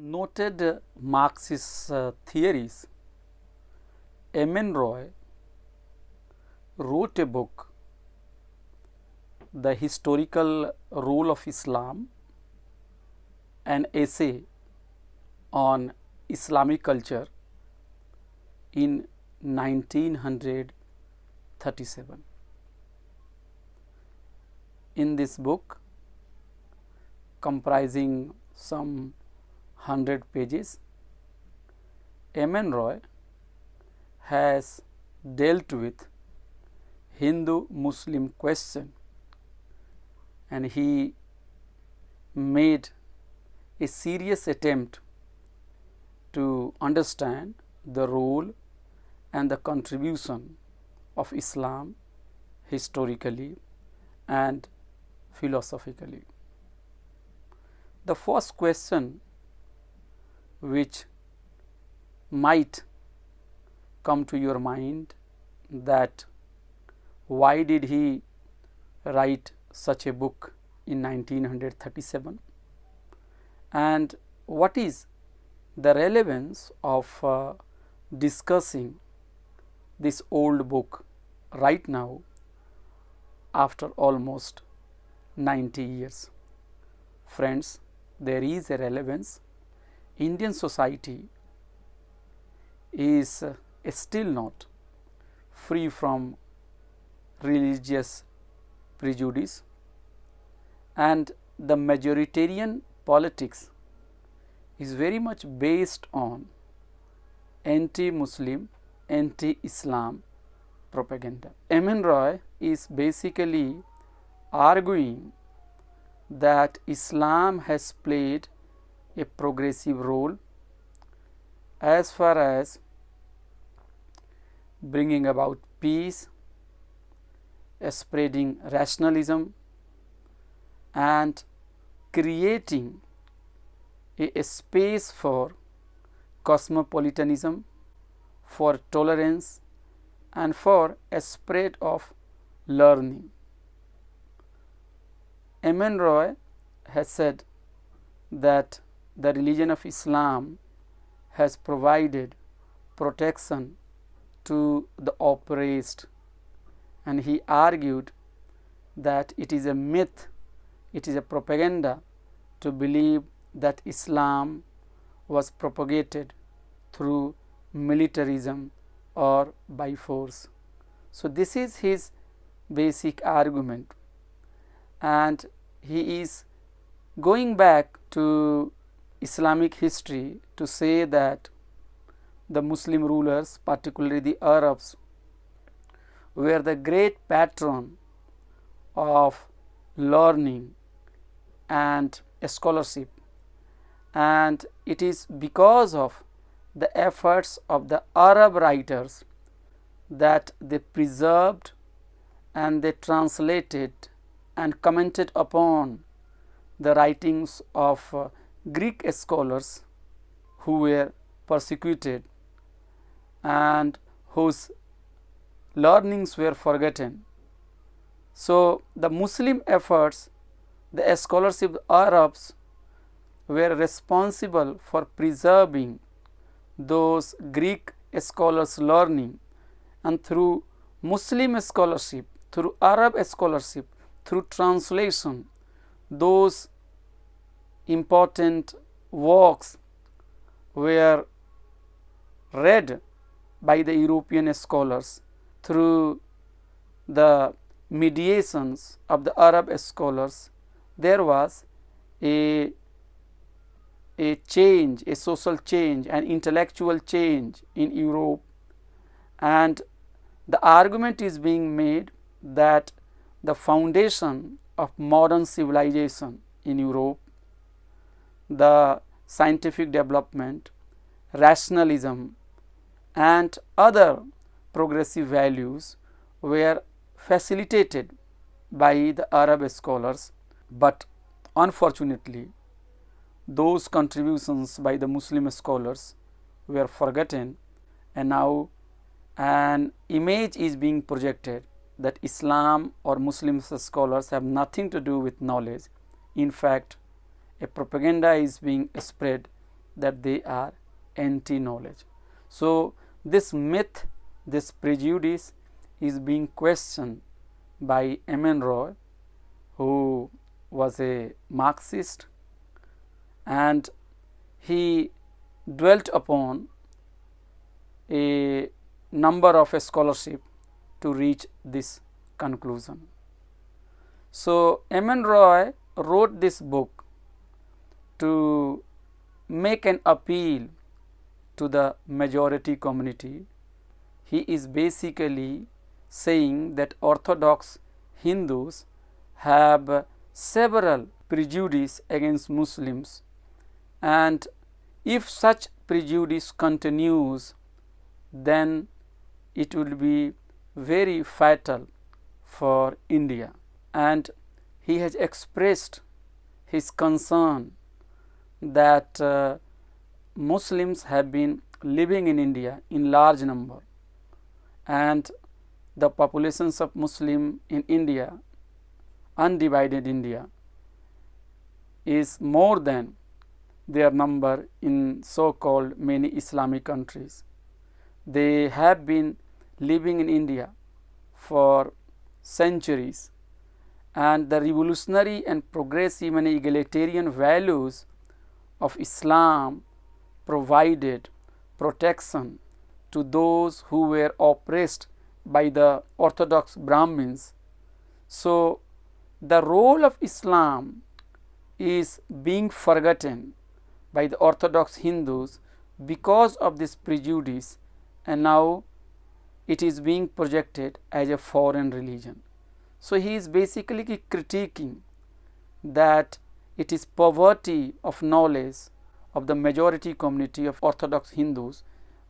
Noted Marxist theorist M.N. Roy wrote a book, The Historical Role of Islam, an essay on Islamic culture in 1937. In this book, comprising some 100 pages, M.N. Roy has dealt with Hindu-Muslim question, and he made a serious attempt to understand the role and the contribution of Islam historically and philosophically. The first question which might come to your mind, that why did he write such a book in 1937, and what is the relevance of discussing this old book right now after almost 90 years. Friends, there is a relevance. Indian society is still not free from religious prejudice, and the majoritarian politics is very much based on anti-Muslim, anti-Islam propaganda. M.N. Roy is basically arguing that Islam has played a progressive role as far as bringing about peace, spreading rationalism, and creating a space for cosmopolitanism, for tolerance, and for a spread of learning. M.N. Roy has said that the religion of Islam has provided protection to the oppressed, and he argued that it is a myth, it is a propaganda to believe that Islam was propagated through militarism or by force. So, this is his basic argument, and he is going back to Islamic history to say that the Muslim rulers, particularly the Arabs, were the great patron of learning and scholarship, and it is because of the efforts of the Arab writers that they preserved and they translated and commented upon the writings of Greek scholars who were persecuted and whose learnings were forgotten. So, the Muslim efforts, the scholarship of Arabs were responsible for preserving those Greek scholars' learning, and through Muslim scholarship, through Arab scholarship, through translation, those important works were read by the European scholars. Through the mediations of the Arab scholars, there was a change, a social change, an intellectual change in Europe, and the argument is being made that the foundation of modern civilization in Europe, the scientific development, rationalism, and other progressive values were facilitated by the Arab scholars, but unfortunately those contributions by the Muslim scholars were forgotten, and now an image is being projected that Islam or Muslim scholars have nothing to do with knowledge. In fact, a propaganda is being spread that they are anti-knowledge. So this myth, this prejudice is being questioned by M.N. Roy, who was a Marxist, and he dwelt upon a number of scholarship to reach this conclusion. So M.N. Roy wrote this book to make an appeal to the majority community. He is basically saying that Orthodox Hindus have several prejudice against Muslims, and if such prejudice continues, then it will be very fatal for India. And he has expressed his concern that Muslims have been living in India in large number, and the populations of Muslim in India, undivided India, is more than their number in so-called many Islamic countries. They have been living in India for centuries, and the revolutionary and progressive and egalitarian values of Islam provided protection to those who were oppressed by the Orthodox Brahmins. So the role of Islam is being forgotten by the Orthodox Hindus because of this prejudice, and now it is being projected as a foreign religion. So he is basically critiquing that it is poverty of knowledge of the majority community of Orthodox Hindus,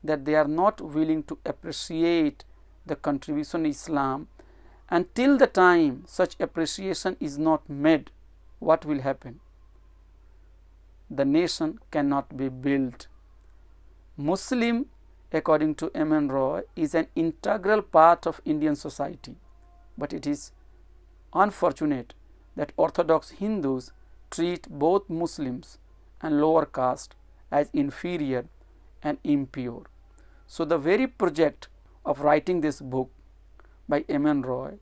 that they are not willing to appreciate the contribution of Islam. Until the time such appreciation is not made, what will happen? The nation cannot be built. Muslim, according to M.N. Roy, is an integral part of Indian society, but it is unfortunate that Orthodox Hindus treat both Muslims and lower caste as inferior and impure. So the very project of writing this book by M.N. Roy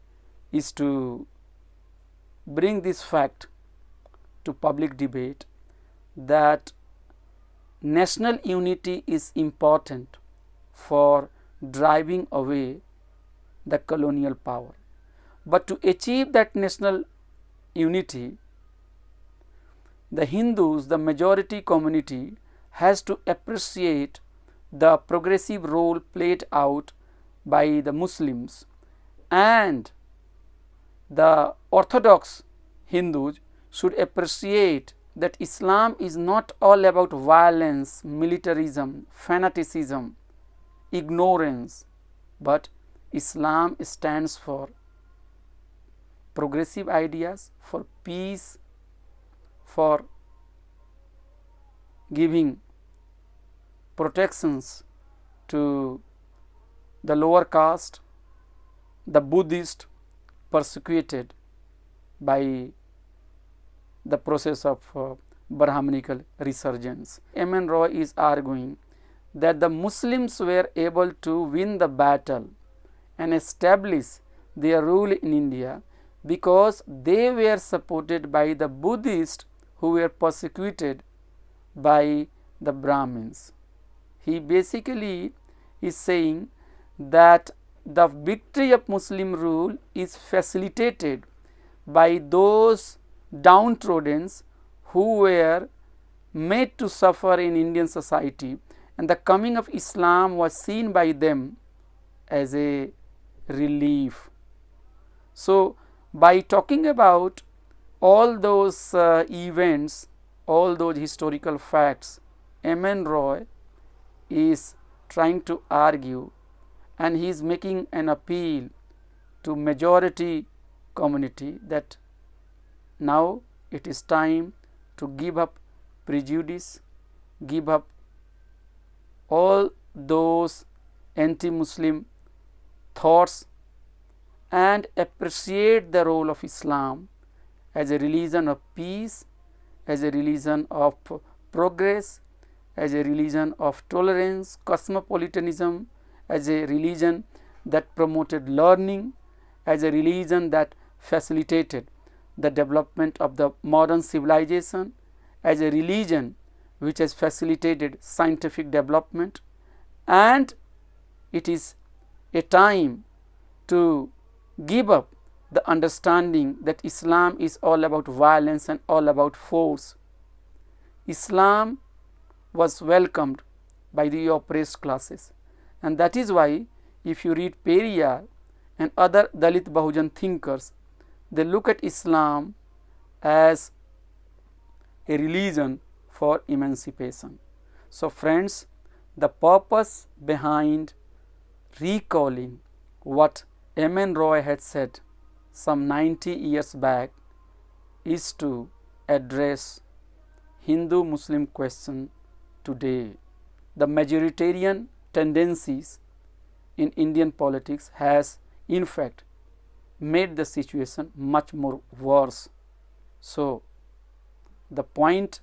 is to bring this fact to public debate, that national unity is important for driving away the colonial power. But to achieve that national unity, the Hindus, the majority community, has to appreciate the progressive role played out by the Muslims, and the Orthodox Hindus should appreciate that Islam is not all about violence, militarism, fanaticism, ignorance, but Islam stands for progressive ideas, for peace, for giving protections to the lower caste, the Buddhist persecuted by the process of Brahmanical resurgence. M.N. Roy is arguing that the Muslims were able to win the battle and establish their rule in India because they were supported by the Buddhists who were persecuted by the Brahmins. He basically is saying that the victory of Muslim rule is facilitated by those downtrodden who were made to suffer in Indian society, and the coming of Islam was seen by them as a relief. So by talking about all those events, all those historical facts, M.N. Roy is trying to argue, and he is making an appeal to majority community that now it is time to give up prejudice, give up all those anti-Muslim thoughts, and appreciate the role of Islam as a religion of peace, as a religion of progress, as a religion of tolerance, cosmopolitanism, as a religion that promoted learning, as a religion that facilitated the development of the modern civilization, as a religion which has facilitated scientific development, and it is a time to give up the understanding that Islam is all about violence and all about force. Islam was welcomed by the oppressed classes, and that is why if you read Periyar and other Dalit Bahujan thinkers, they look at Islam as a religion for emancipation. So friends, the purpose behind recalling what M.N. Roy had said some 90 years back is to address Hindu-Muslim question today. The majoritarian tendencies in Indian politics has in fact made the situation much more worse. So the point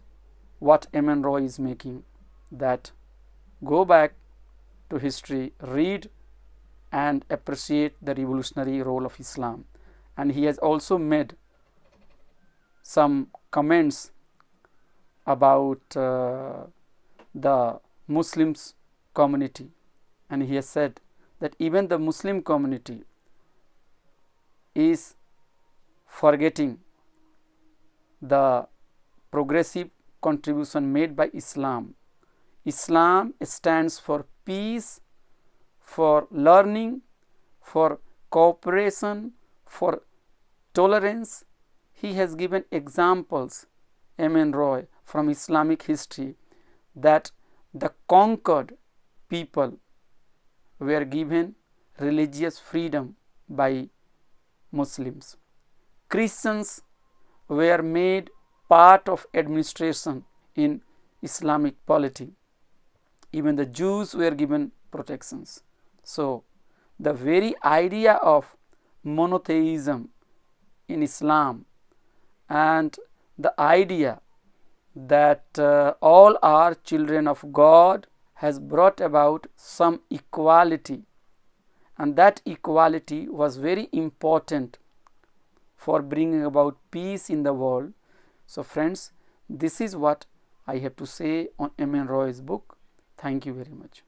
what M.N. Roy is making, that go back to history, read and appreciate the revolutionary role of Islam. And he has also made some comments about the Muslims community, and he has said that even the Muslim community is forgetting the progressive contribution made by Islam. Islam stands for peace, for learning, for cooperation, for tolerance. He has given examples, M.N. Roy, from Islamic history, that the conquered people were given religious freedom by Muslims. Christians were made part of administration in Islamic polity. Even the Jews were given protections. So the very idea of monotheism in Islam and the idea that all are children of God has brought about some equality, and that equality was very important for bringing about peace in the world. So friends, this is what I have to say on M.N. Roy's book. Thank you very much.